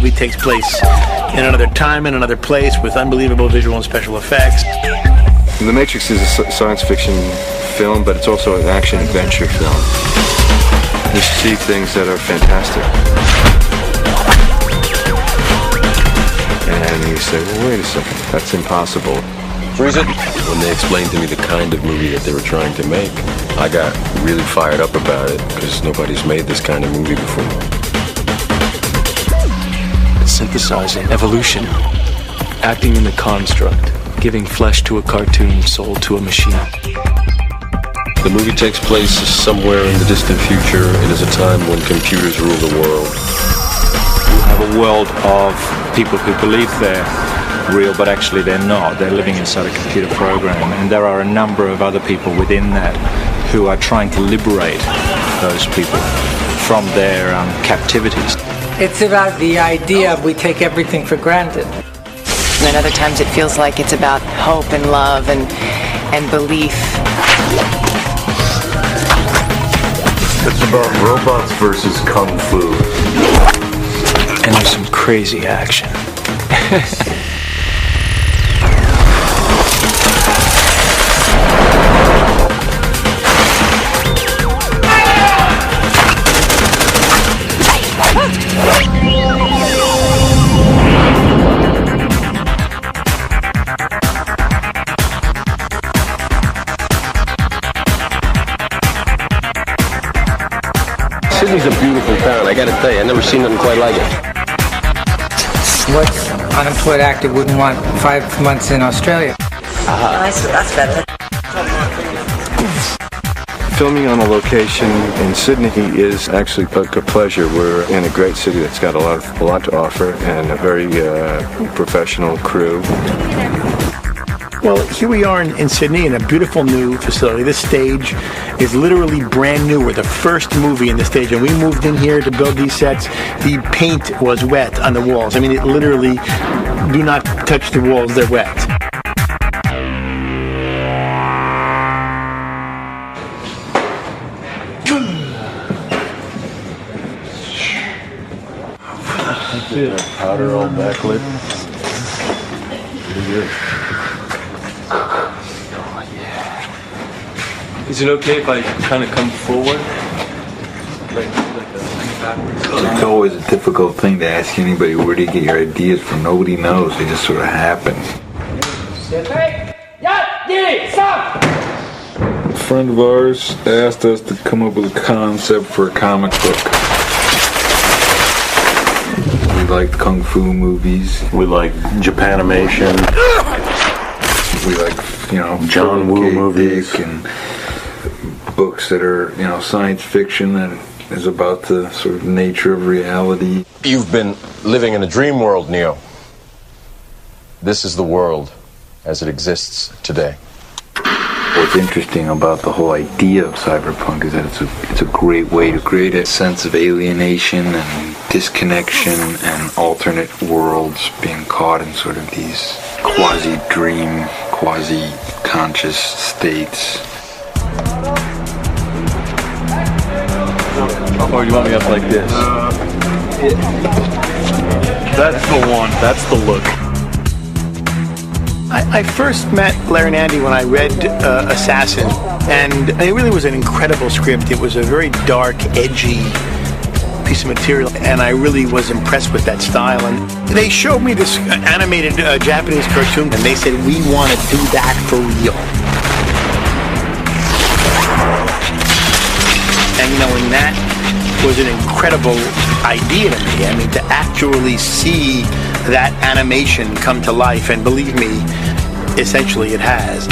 movie takes place in another time, in another place, with unbelievable visual and special effects. The Matrix is a science fiction film, but it's also an action-adventure film. You see things that are fantastic. And you say, well, wait a second, that's impossible. Freeze it. When they explained to me the kind of movie that they were trying to make, I got really fired up about it, because nobody's made this kind of movie before. Synthesizing evolution, acting in the construct, giving flesh to a cartoon, soul to a machine. The movie takes place somewhere in the distant future. It is a time when computers rule the world. You have a world of people who believe they're real, but actually they're not. They're living inside a computer program, and there are a number of other people within that who are trying to liberate those people from their captivities. It's about the idea we take everything for granted. And other times it feels like it's about hope and love and belief. It's about robots versus kung fu. And there's some crazy action. Sydney's a beautiful town. I gotta tell you, I've never seen nothing quite like it. What unemployed actor wouldn't want 5 months in Australia? That's better. Filming on a location in Sydney is actually a pleasure. We're in a great city that's got a lot to offer, and a very professional crew. Well, here we are in Sydney in a beautiful new facility. This stage is literally brand new. We're the first movie in the stage, and we moved in here to build these sets. The paint was wet on the walls. I mean, it literally, do not touch the walls, they're wet. Powder all backlit. Is it okay if I kind of come forward? It's always a difficult thing to ask anybody, where do you get your ideas from? Nobody knows. They just sort of happen. A friend of ours asked us to come up with a concept for a comic book. We like kung fu movies. We like Japanimation. We like, John Woo movies. And books that are, science fiction that is about the sort of nature of reality. You've been living in a dream world, Neo. This is the world as it exists today. What's interesting about the whole idea of cyberpunk is that it's a great way to create a sense of alienation and disconnection and alternate worlds, being caught in sort of these quasi-dream, quasi-conscious states. Or do you want me up like this? That's the one. That's the look. I first met Larry and Andy when I read Assassin, and it really was an incredible script. It was a very dark, edgy piece of material, and I really was impressed with that style. And they showed me this animated Japanese cartoon, and they said, we want to do that for real. And and that was an incredible idea to me. I mean, to actually see that animation come to life, and believe me, essentially it has.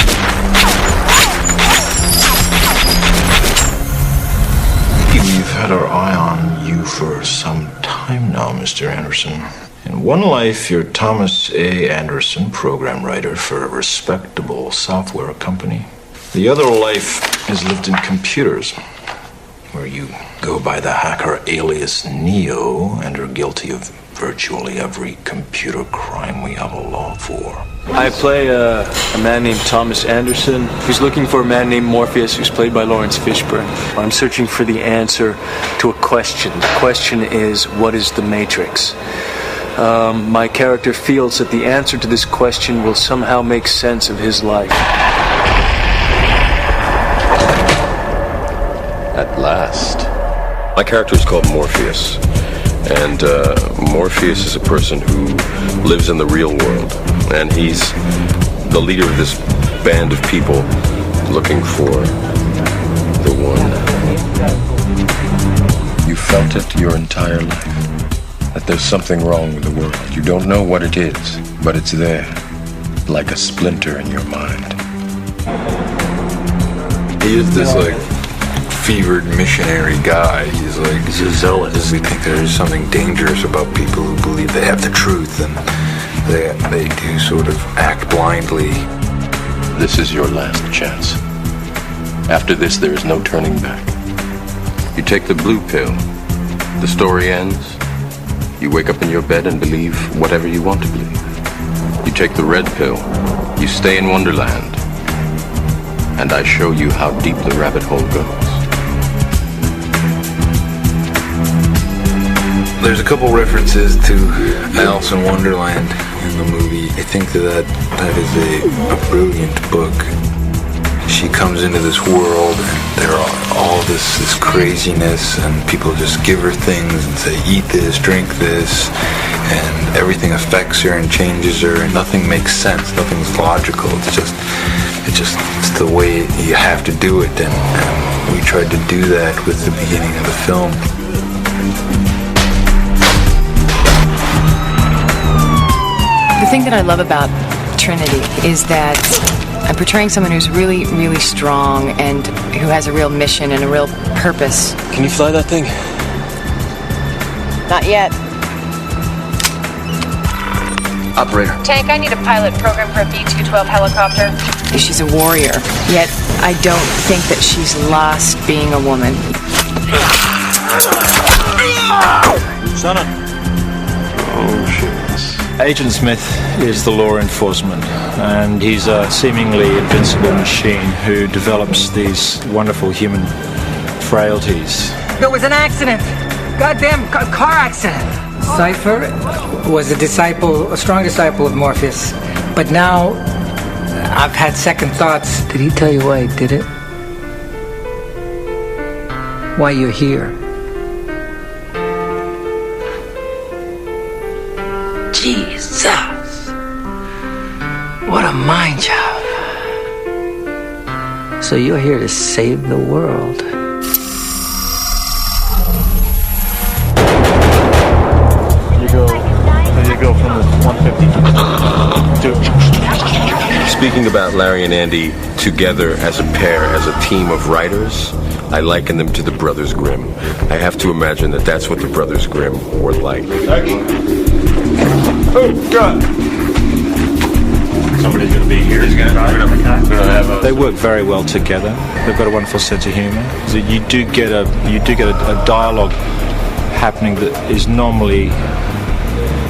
We've had our eye on you for some time now, Mr. Anderson. In one life, you're Thomas A. Anderson, program writer for a respectable software company. The other life is lived in computers, where you go by the hacker alias Neo and are guilty of virtually every computer crime we have a law for. I play a man named Thomas Anderson who's looking for a man named Morpheus who's played by Laurence Fishburne. I'm searching for the answer to a question. The question is, what is the Matrix? my character feels that the answer to this question will somehow make sense of his life. At last. My character is called Morpheus. And Morpheus is a person who lives in the real world. And he's the leader of this band of people looking for the one. You felt it your entire life. That there's something wrong with the world. You don't know what it is, but it's there, like a splinter in your mind. He is this, like, fevered missionary guy. He's a zealot. We think there is something dangerous about people who believe they have the truth, and they do sort of act blindly. This is your last chance. After this, there is no turning back. You take the blue pill. The story ends. You wake up in your bed and believe whatever you want to believe. You take the red pill. You stay in Wonderland. And I show you how deep the rabbit hole goes. There's a couple references to Alice in Wonderland in the movie. I think that is a brilliant book. She comes into this world and there are all this craziness, and people just give her things and say, eat this, drink this, and everything affects her and changes her, and nothing makes sense, nothing's logical. It's the way you have to do it, and we tried to do that with the beginning of the film. The thing that I love about Trinity is that I'm portraying someone who's really, really strong and who has a real mission and a real purpose. Can you fly that thing? Not yet. Operator. Tank, I need a pilot program for a B-212 helicopter. She's a warrior, yet I don't think that she's lost being a woman. Sonnet. Oh, shit. Agent Smith is the law enforcement, and he's a seemingly invincible machine who develops these wonderful human frailties. There was an accident. Goddamn car accident. Cypher was a strong disciple of Morpheus, but now I've had second thoughts. Did he tell you why he did it? Why you're here? Jesus! What a mind job. So you're here to save the world. You go from the 150 to... Speaking about Larry and Andy together as a pair, as a team of writers, I liken them to the Brothers Grimm. I have to imagine that that's what the Brothers Grimm were like. Oh, God! Somebody's going to be here. They work very well together. They've got a wonderful sense of humor. So you do get a dialogue happening that is normally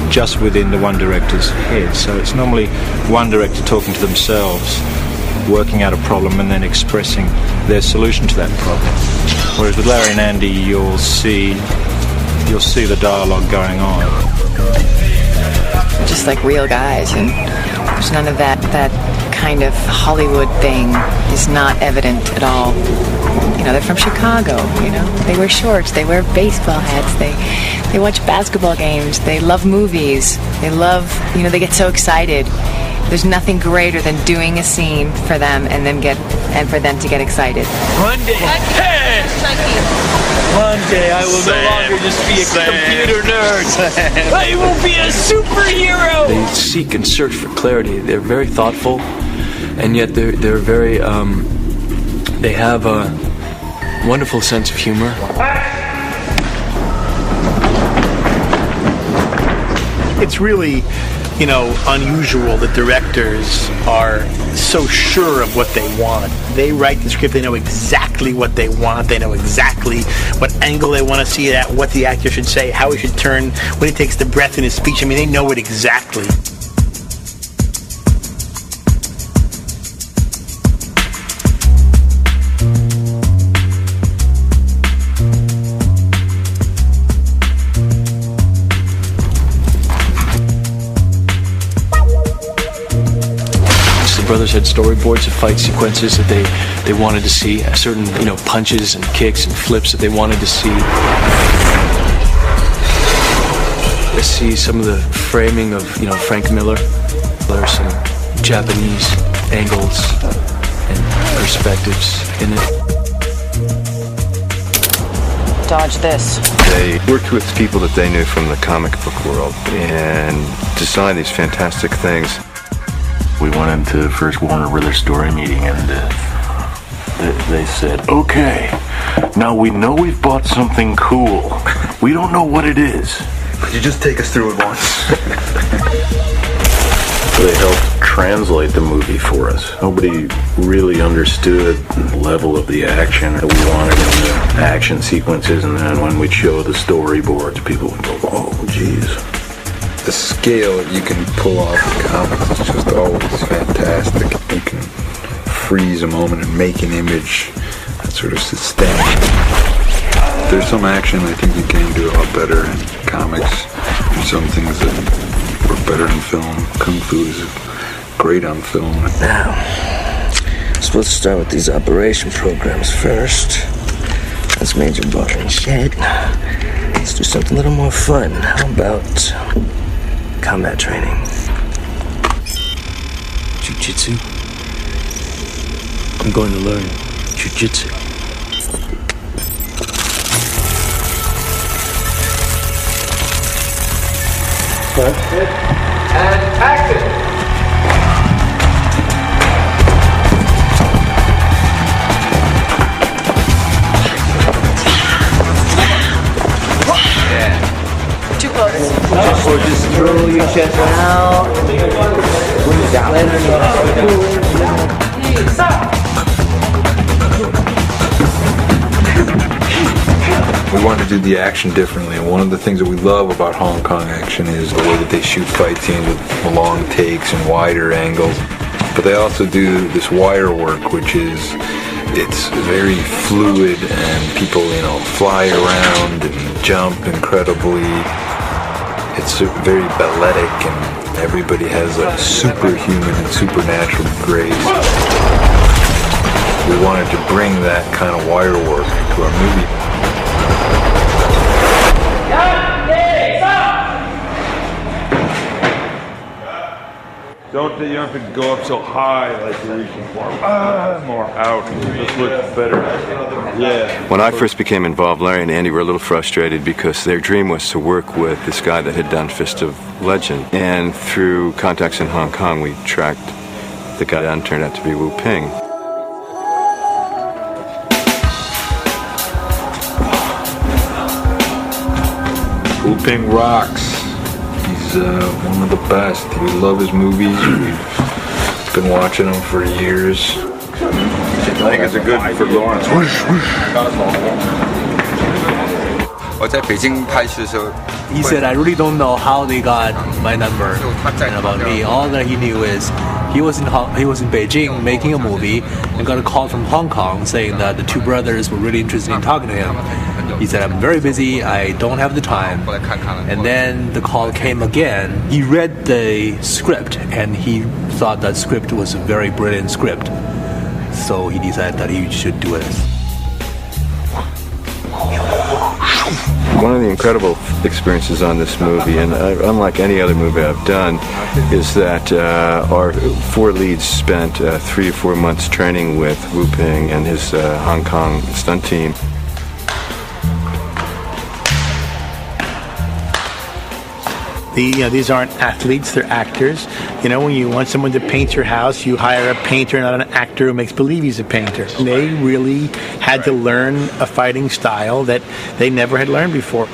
just within the one director's head. So it's normally one director talking to themselves, working out a problem, and then expressing their solution to that problem. Whereas with Larry and Andy, you'll see the dialogue going on. Just like real guys, and there's none of that kind of Hollywood thing is not evident at all. You know, they're from Chicago, you know. They wear shorts, they wear baseball hats, they watch basketball games, they love movies, they they get so excited. There's nothing greater than doing a scene for them and for them to get excited. One day, I will no longer just be a computer nerd. I will be a superhero. They seek and search for clarity. They're very thoughtful, and yet they're very. They have a wonderful sense of humor. It's really, unusual that directors are so sure of what they want. They write the script, they know exactly what they want, they know exactly what angle they want to see it at, what the actor should say, how he should turn, when he takes the breath in his speech. I mean, they know it exactly. The brothers had storyboards of fight sequences that they wanted to see, certain, punches and kicks and flips that they wanted to see. I see some of the framing of, Frank Miller. There's some Japanese angles and perspectives in it. Dodge this. They worked with people that they knew from the comic book world and designed these fantastic things. We went into first Warner Brothers story meeting and they said, okay, now we know we've bought something cool. We don't know what it is. Could you just take us through it once? They helped translate the movie for us. Nobody really understood the level of the action that we wanted in the action sequences, and then when we'd show the storyboards, people would go, oh, geez. The scale you can pull off in comics is just always fantastic. You can freeze a moment and make an image that sort of sustains. There's some action I think you can do a lot better in comics. There's some things that work better in film. Kung Fu is great on film. Now, I'm supposed to start with these operation programs first. That's Major Butter and Shed. Let's do something a little more fun. How about combat training? Jiu-jitsu. I'm going to learn jiu-jitsu. And action! Too close. Or just throw your chest out. We wanted to do the action differently, and one of the things that we love about Hong Kong action is the way that they shoot fight scenes with long takes and wider angles. But they also do this wire work, which is, it's very fluid, and people, fly around and jump incredibly. It's very balletic, and everybody has a superhuman and supernatural grace. We wanted to bring that kind of wire work to our movie. You don't have to go up so high like you're reaching for. More out. This looks better. Yeah. When I first became involved, Larry and Andy were a little frustrated because their dream was to work with this guy that had done Fist of Legend. And through contacts in Hong Kong, we tracked the guy down, turned out to be Wu Ping. Wu Ping rocks. He's one of the best. We love his movies. We've been watching them for years. I think it's a good for Laurence. He said, I really don't know how they got my number and about me. All that he knew is he was in Beijing making a movie and got a call from Hong Kong saying that the two brothers were really interested in talking to him. He said, I'm very busy, I don't have the time. And then the call came again. He read the script and he thought that script was a very brilliant script. So he decided that he should do it. One of the incredible experiences on this movie, and unlike any other movie I've done, is that our four leads spent 3 or 4 months training with Wu Ping and his Hong Kong stunt team. These aren't athletes, they're actors. When you want someone to paint your house, you hire a painter, not an actor who makes believe he's a painter. They really had to learn a fighting style that they never had learned before.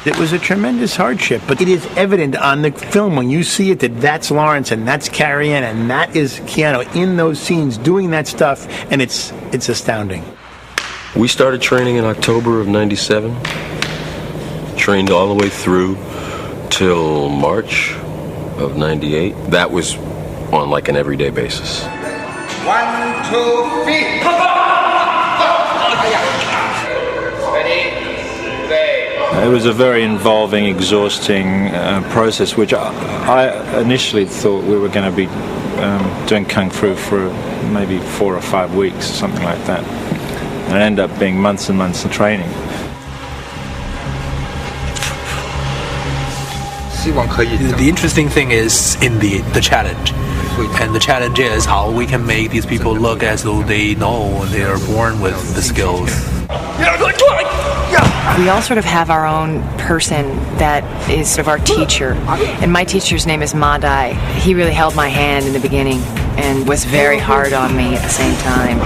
It was a tremendous hardship, but it is evident on the film when you see it that that's Laurence and that's Carrie-Anne and that is Keanu in those scenes doing that stuff, and it's astounding. We started training in October of '97. Trained all the way through till March of '98. That was on like an everyday basis. 1, 2, feet. Ready, play. It was a very involving, exhausting process, which I initially thought we were going to be doing kung fu for maybe 4 or 5 weeks, something like that. And it ended up being months and months of training. The interesting thing is in the challenge. And the challenge is how we can make these people look as though they know they are born with the skills. We all sort of have our own person that is sort of our teacher. And my teacher's name is Madai. He really held my hand in the beginning and was very hard on me at the same time.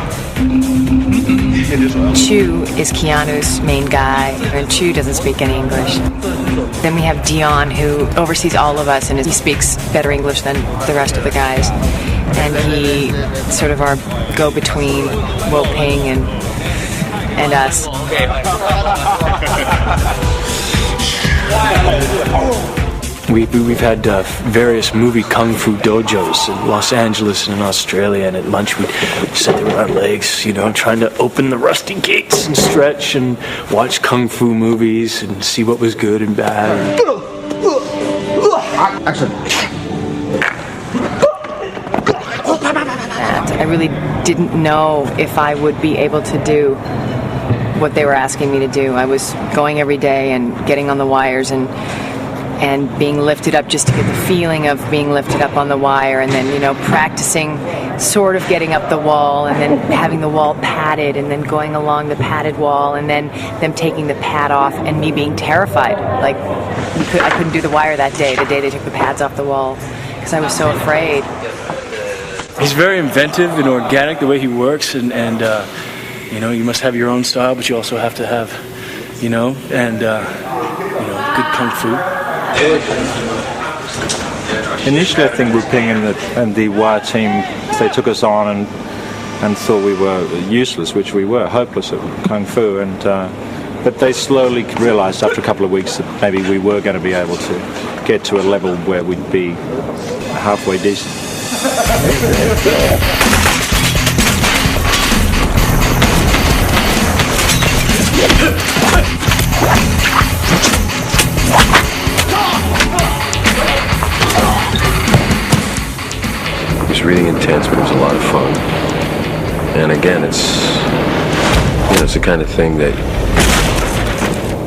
Chu is Keanu's main guy, and Chu doesn't speak any English. Then we have Dion, who oversees all of us, and he speaks better English than the rest of the guys. And he sort of our go-between Wo Ping and us. We've had various movie kung fu dojos in Los Angeles and in Australia, and at lunch we'd sit there with our legs, trying to open the rusty gates and stretch and watch kung fu movies and see what was good and bad. And I really didn't know if I would be able to do what they were asking me to do. I was going every day and getting on the wires and being lifted up just to get the feeling of being lifted up on the wire, and then practicing sort of getting up the wall and then having the wall padded and then going along the padded wall and then them taking the pad off and me being terrified. Like I couldn't do the wire that day, the day they took the pads off the wall, because I was so afraid. He's very inventive and organic the way he works, and you must have your own style, but you also have to have good kung fu. Initially, I think Wu Ping and the Wire team, they took us on and thought we were useless, which we were, hopeless at kung fu. But they slowly realized after a couple of weeks that maybe we were going to be able to get to a level where we'd be halfway decent. It was really intense, but it was a lot of fun. And again, it's the kind of thing that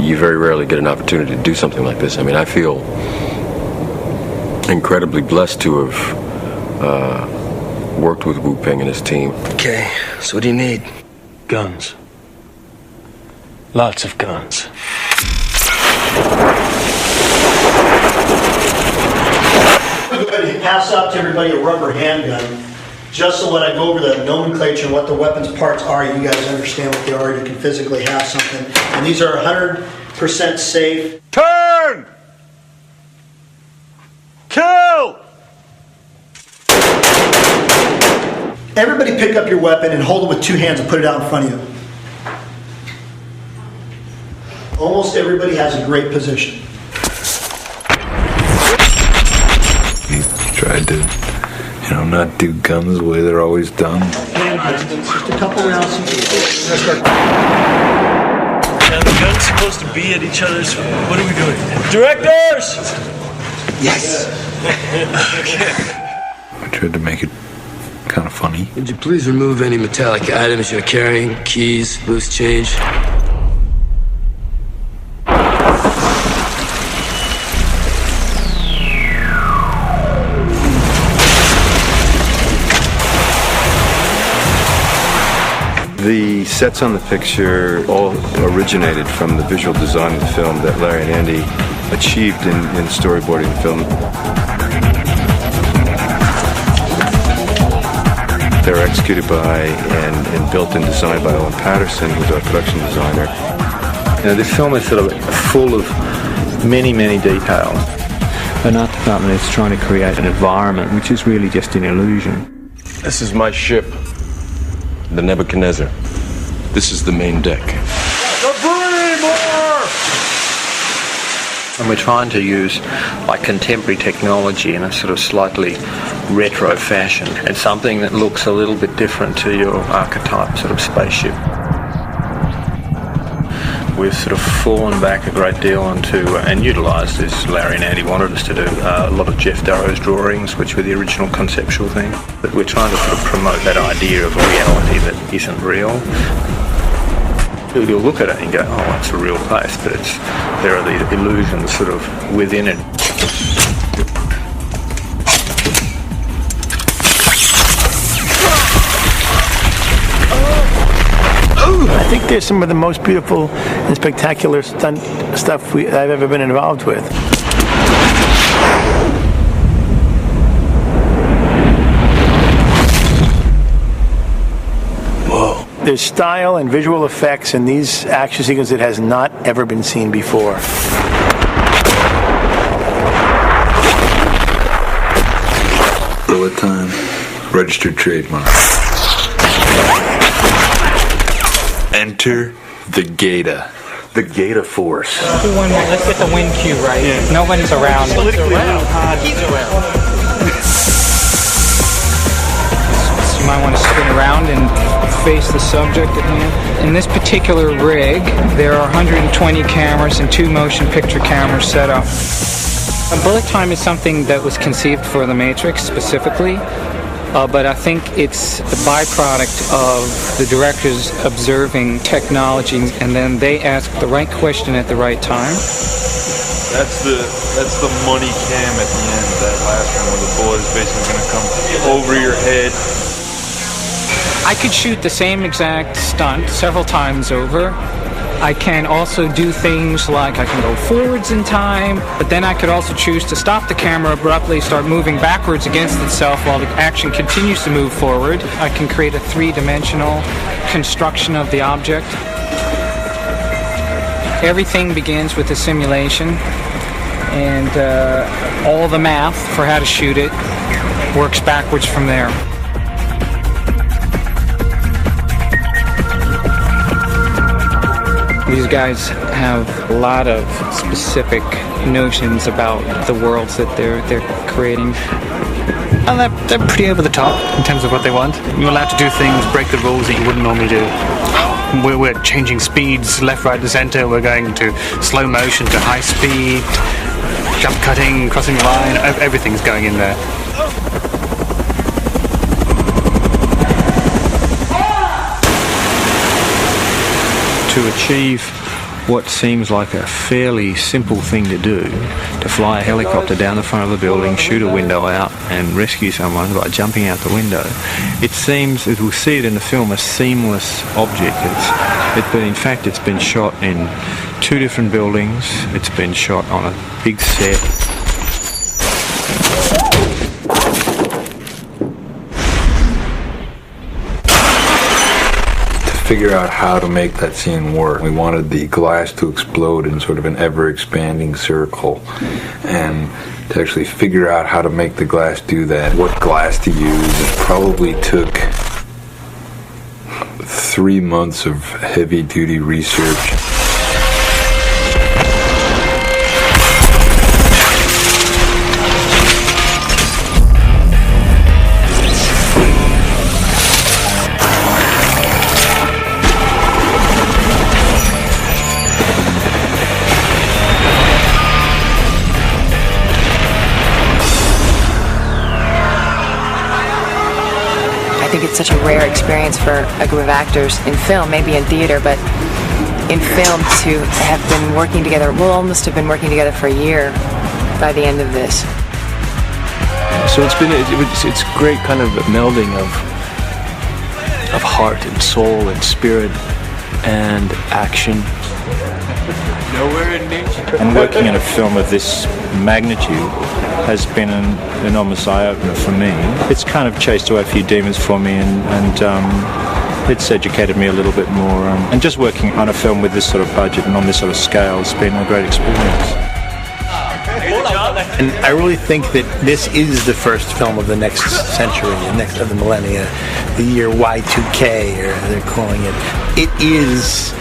you very rarely get an opportunity to do something like this. I mean, I feel incredibly blessed to have worked with Wu Ping and his team. Okay, so what do you need? Guns. Lots of guns. Pass out to everybody a rubber handgun, just so when I go over the nomenclature and what the weapons parts are, you guys understand what they are. You can physically have something. And these are 100% safe. Turn! Kill! Everybody pick up your weapon and hold it with 2 hands and put it out in front of you. Almost everybody has a great position. He tried to, not do guns the way they're always done. Just a couple rounds. Now the gun's supposed to be at each other's. What are we doing? Directors! Yes! Okay. I tried to make it kind of funny. Would you please remove any metallic items you're carrying? Keys, loose change? The sets on the picture all originated from the visual design of the film that Larry and Andy achieved in storyboarding the film. They were executed by and built and designed by Owen Patterson, who's our production designer. This film is sort of full of many, many details. An art department is trying to create an environment which is really just an illusion. This is my ship, the Nebuchadnezzar. This is the main deck. And we're trying to use contemporary technology in a sort of slightly retro fashion, and something that looks a little bit different to your archetype sort of spaceship. we've sort of fallen back a great deal onto, and utilised, as Larry and Andy wanted us to do, a lot of Jeff Darrow's drawings, which were the original conceptual thing. But we're trying to sort of promote that idea of reality that isn't real. You'll look at it and go, oh, it's a real place, but there are these illusions sort of within it. I think there's some of the most beautiful and spectacular stunt stuff I've ever been involved with. Whoa. There's style and visual effects in these action sequences that has not ever been seen before. Bullet time. Registered trademark. Enter the Gata. The Gata Force. Let's get the wind cue right. Yeah. Nobody's around. He's around. So you might want to spin around and face the subject at hand. In this particular rig, there are 120 cameras and 2 motion picture cameras set up. Bullet time is something that was conceived for The Matrix specifically. But I think it's the byproduct of the directors observing technology, and then they ask the right question at the right time. That's the money cam at the end, that last one where the bullet is basically going to come over your head. I could shoot the same exact stunt several times over. I can also do things like I can go forwards in time, but then I could also choose to stop the camera abruptly, start moving backwards against itself while the action continues to move forward. I can create a 3-dimensional construction of the object. Everything begins with a simulation, and all the math for how to shoot it works backwards from there. These guys have a lot of specific notions about the worlds that they're creating. And they're pretty over the top in terms of what they want. You're allowed to do things, break the rules that you wouldn't normally do. We're changing speeds left, right, and center. We're going to slow motion to high speed, jump cutting, crossing the line. Everything's going in there. To achieve what seems like a fairly simple thing to do, to fly a helicopter down the front of the building, shoot a window out and rescue someone by jumping out the window, it seems, as we'll see it in the film, a seamless object. But in fact it's been shot in 2 different buildings, it's been shot on a big set. Figure out how to make that scene work. We wanted the glass to explode in sort of an ever-expanding circle, and to actually figure out how to make the glass do that, what glass to use. It probably took 3 months of heavy-duty research. I think it's such a rare experience for a group of actors in film, maybe in theater, but in film to have been working together. We'll almost have been working together for a year by the end of this. So it's great kind of melding of heart and soul and spirit and action. Nowhere in nature. And working in a film of this magnitude has been an enormous eye-opener for me. It's kind of chased away a few demons for me, and it's educated me a little bit more. And just working on a film with this sort of budget and on this sort of scale has been a great experience. And I really think that this is the first film of the next century, of the millennia, the year Y2K, or they're calling it. It is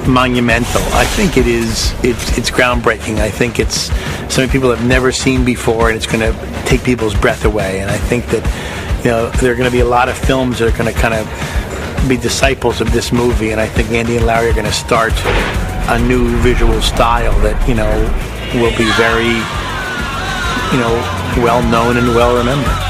monumental. I think it is. It's groundbreaking. I think it's something people have never seen before, and it's going to take people's breath away. And I think that, there are going to be a lot of films that are going to kind of be disciples of this movie. And I think Andy and Larry are going to start a new visual style that, will be very, well known and well remembered.